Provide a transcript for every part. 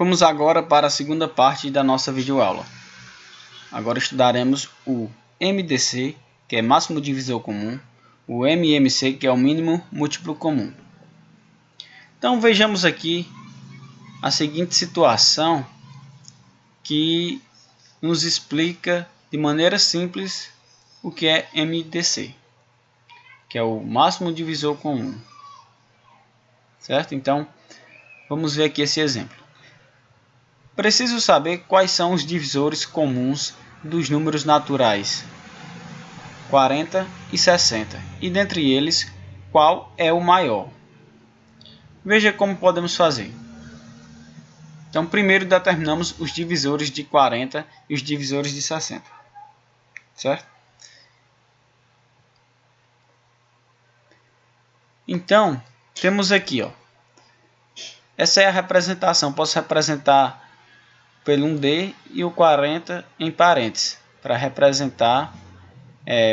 Vamos agora para a segunda parte da nossa videoaula. Agora estudaremos o MDC, que é máximo divisor comum, o MMC, que é o mínimo múltiplo comum. Então vejamos aqui a seguinte situação que nos explica de maneira simples o que é MDC, que é o máximo divisor comum. Certo? Então vamos ver aqui esse exemplo. Preciso saber quais são os divisores comuns dos números naturais 40 e 60, e dentre eles, qual é o maior? Veja como podemos fazer. Então, primeiro determinamos os divisores de 40 e os divisores de 60. Certo? Então, temos aqui, ó. Essa é a representação. Posso representar pelo 1D e o 40 em parênteses, para representar,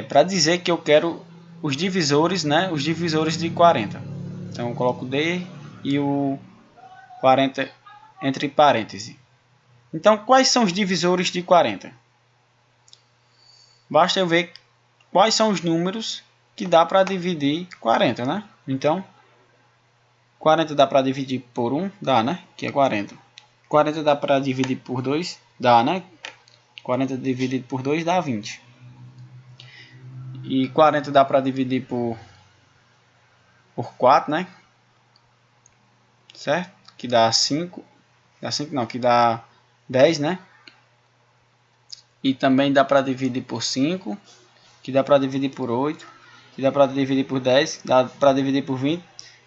para dizer que eu quero os divisores, né? Os divisores de 40. Então eu coloco o D e o 40 entre parênteses. Então quais são os divisores de 40? Basta eu ver quais são os números que dá para dividir 40, né? Então 40 dá para dividir por 1, dá, né? Que é 40. 40 dá para dividir por 2, dá, né? 40 dividido por 2 dá 20. E 40 dá para dividir por 4, né? Certo? Que dá 5. Dá 5 não, que dá 10, né? E também dá para dividir por 5, que dá para dividir por 8, que dá para dividir por 10, dá para dividir por 20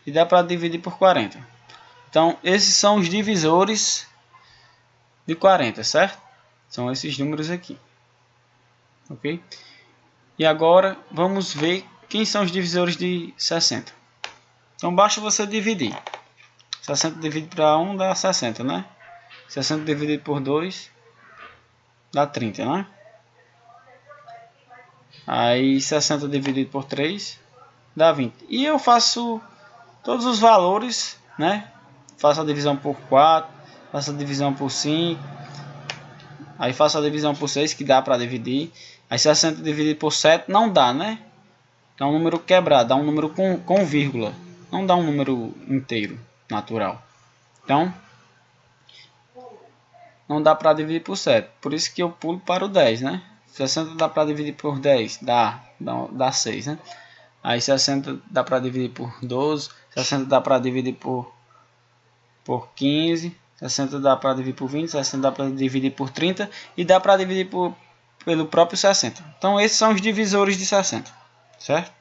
e dá para dividir por 40. Então, esses são os divisores de 40, certo? São esses números aqui. Ok? E agora vamos ver quem são os divisores de 60. Então basta você dividir. 60 dividido para 1 dá 60, né? 60 dividido por 2 dá 30, né? Aí 60 dividido por 3 dá 20. E eu faço todos os valores, né? Faço a divisão por 4, faço a divisão por 5, aí faço a divisão por 6, que dá para dividir. Aí 60 dividido por 7 não dá, né? Dá um número quebrado, dá um número com vírgula. Não dá um número inteiro, natural. Então, não dá para dividir por 7. Por isso que eu pulo para o 10, né? 60 dá para dividir por 10, dá 6, né? Aí 60 dá para dividir por 12, 60 dá para dividir por 15, 60 dá para dividir por 20, 60 dá para dividir por 30 e dá para dividir pelo próprio 60. Então esses são os divisores de 60, certo?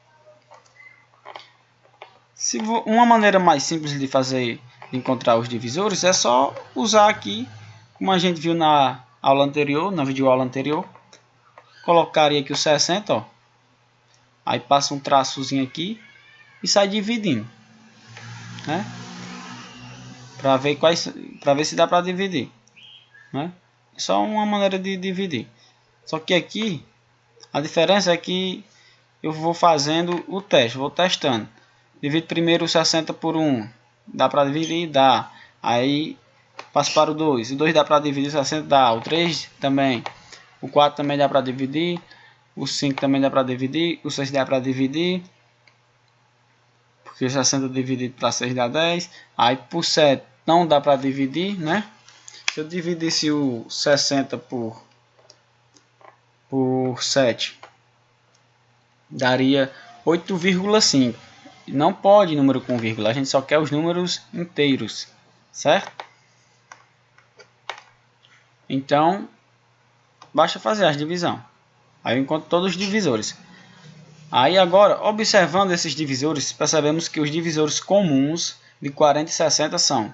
Uma maneira mais simples de encontrar os divisores é só usar aqui, como a gente viu na aula anterior, na videoaula anterior. Colocaria aqui o 60, ó. Aí passa um traçozinho aqui e sai dividindo, né? Para ver se dá para dividir, né? É só uma maneira de dividir. Só que aqui a diferença é que eu vou fazendo o teste, vou testando. Divido primeiro o 60 por 1, dá para dividir, dá. Aí passo para o 2, o 2 dá para dividir, o 60 dá, o 3 também, o 4 também dá para dividir, o 5 também dá para dividir, o 6 dá para dividir, porque 60 dividido para 6 dá 10. Aí por 7 não dá para dividir, né? Se eu dividisse o 60 por 7, daria 8,5. Não pode número com vírgula, a gente só quer os números inteiros, certo? Então, basta fazer a divisão. Aí eu encontro todos os divisores. Aí agora, observando esses divisores, percebemos que os divisores comuns de 40 e 60 são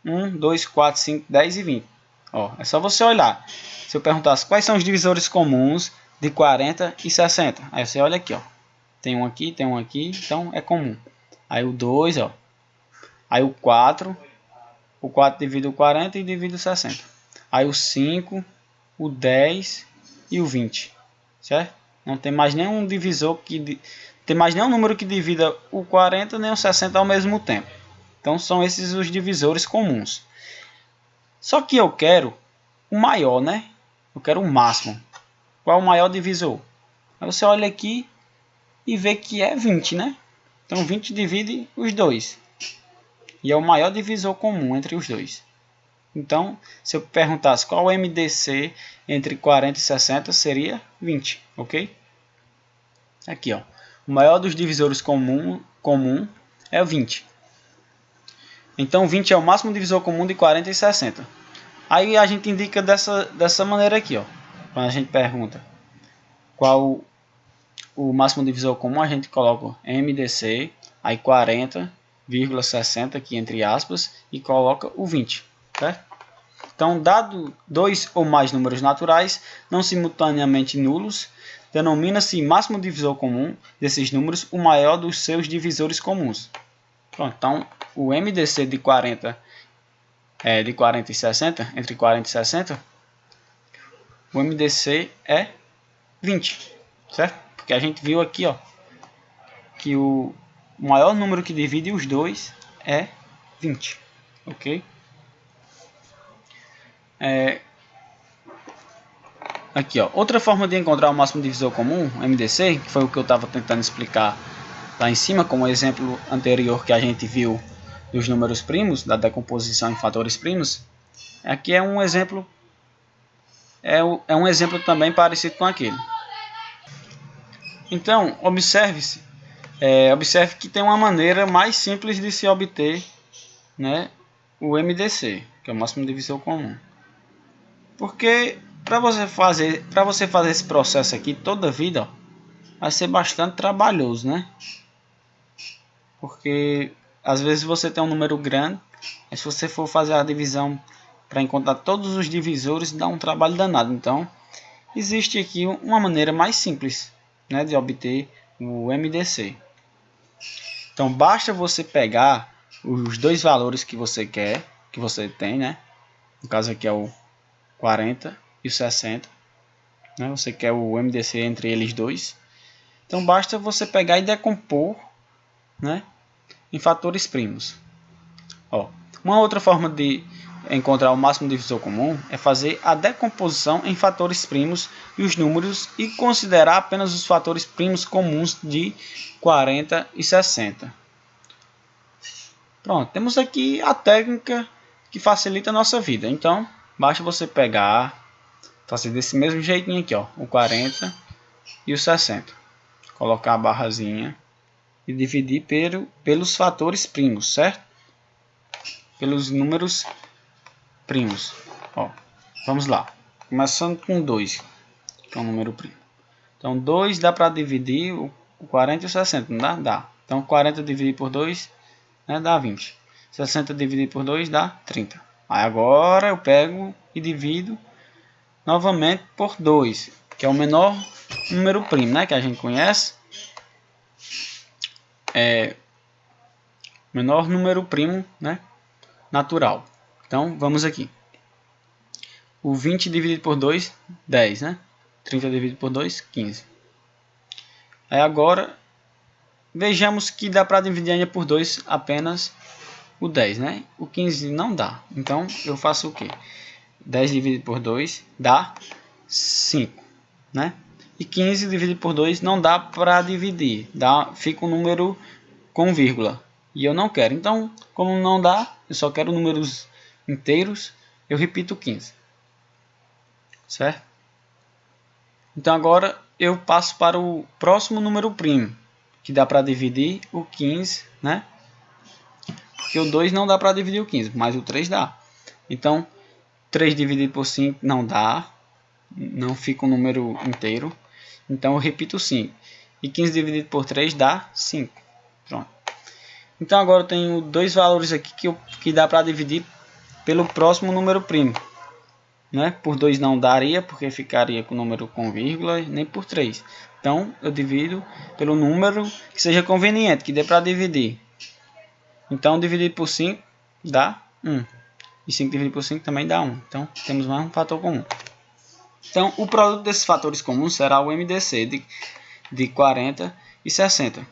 1, 2, 4, 5, 10 e 20. Ó, é só você olhar. Se eu perguntasse quais são os divisores comuns de 40 e 60, aí você olha aqui, ó. Tem um aqui, então é comum. Aí o 2, ó. Aí o 4 divide o 40 e divide o 60. Aí o 5, o 10 e o 20, certo? Não tem mais nenhum divisor tem mais nenhum número que divida o 40 nem o 60 ao mesmo tempo. Então são esses os divisores comuns. Só que eu quero o maior, né? Eu quero o máximo. Qual é o maior divisor? Aí você olha aqui e vê que é 20, né? Então 20 divide os dois. E é o maior divisor comum entre os dois. Então, se eu perguntasse qual é o MDC entre 40 e 60, seria 20, ok? Aqui, ó. O maior dos divisores comum é o 20. Então, 20 é o máximo divisor comum de 40 e 60. Aí a gente indica dessa maneira aqui, ó. Quando a gente pergunta qual o máximo divisor comum, a gente coloca MDC, aí 40,60 aqui entre aspas, e coloca o 20, certo? Então, dado dois ou mais números naturais, não simultaneamente nulos, denomina-se máximo divisor comum desses números o maior dos seus divisores comuns. Pronto, então, o MDC de 40 e 60, entre 40 e 60, o MDC é 20, certo? Porque a gente viu aqui, ó, que o maior número que divide os dois é 20, ok? Aqui, ó, outra forma de encontrar o máximo divisor comum, MDC, que foi o que eu estava tentando explicar lá em cima, como exemplo anterior que a gente viu dos números primos, da decomposição em fatores primos. Aqui é um exemplo, é um exemplo também parecido com aquele. Então, observe que tem uma maneira mais simples de se obter, né, o MDC, que é o máximo divisor comum. Porque para você fazer esse processo aqui toda a vida, ó, vai ser bastante trabalhoso, né? Porque às vezes você tem um número grande, mas se você for fazer a divisão para encontrar todos os divisores, dá um trabalho danado. Então, existe aqui uma maneira mais simples, né, de obter o MDC. Então, basta você pegar os dois valores que você quer, que você tem, né? No caso aqui é o 40 e o 60. Né? Você quer o MDC entre eles dois. Então, basta você pegar e decompor, né, em fatores primos. Ó, uma outra forma de encontrar o máximo divisor comum é fazer a decomposição em fatores primos e os números e considerar apenas os fatores primos comuns de 40 e 60. Pronto, temos aqui a técnica que facilita a nossa vida. Então, basta você pegar, fazer desse mesmo jeitinho aqui, ó, o 40 e o 60. Colocar a barrazinha e dividir pelos fatores primos, certo? Pelos números primos. Ó, vamos lá. Começando com 2, que é um número primo. Então, 2 dá para dividir o 40 e o 60, não dá? Dá. Então, 40 dividido por 2, né, dá 20. 60 dividido por 2 dá 30. Aí agora eu pego e divido novamente por 2, que é o menor número primo, né, que a gente conhece. Menor número primo, né, natural. Então, vamos aqui. O 20 dividido por 2, 10, né? 30 dividido por 2, 15. Aí agora, vejamos que dá para dividir ainda por 2 apenas o 10, né? O 15 não dá. Então, eu faço o quê? 10 dividido por 2 dá 5, né? E 15 dividido por 2 não dá para dividir. Fica um número com vírgula. E eu não quero. Então, como não dá, eu só quero números inteiros, eu repito 15. Certo? Então agora eu passo para o próximo número primo, que dá para dividir o 15, né? Porque o 2 não dá para dividir o 15, mas o 3 dá. Então, 3 dividido por 5 não dá, não fica um número inteiro. Então eu repito 5. E 15 dividido por 3 dá 5. Pronto. Então agora eu tenho dois valores aqui que dá para dividir pelo próximo número primo. Né? Por 2 não daria, porque ficaria com o número com vírgula, nem por 3. Então, eu divido pelo número que seja conveniente, que dê para dividir. Então, dividir por 5 dá 1. E 5 dividido por 5 também dá 1. Então, temos mais um fator comum. Então, o produto desses fatores comuns será o MDC de 40 e 60.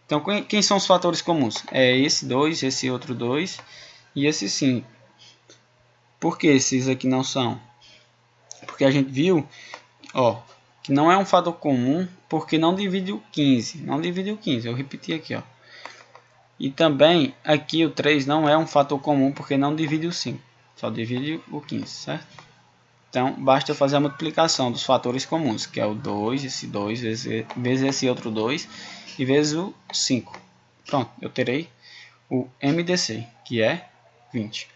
Então, quem são os fatores comuns? É esse 2, esse outro 2 e esse 5. Por que esses aqui não são? Porque a gente viu, ó, que não é um fator comum, porque não divide o 15. Não divide o 15, eu repeti aqui, ó. E também aqui o 3 não é um fator comum, porque não divide o 5. Só divide o 15, certo? Então, basta fazer a multiplicação dos fatores comuns, que é o 2, esse 2, vezes esse outro 2, e vezes o 5. Pronto, eu terei o MDC, que é 20.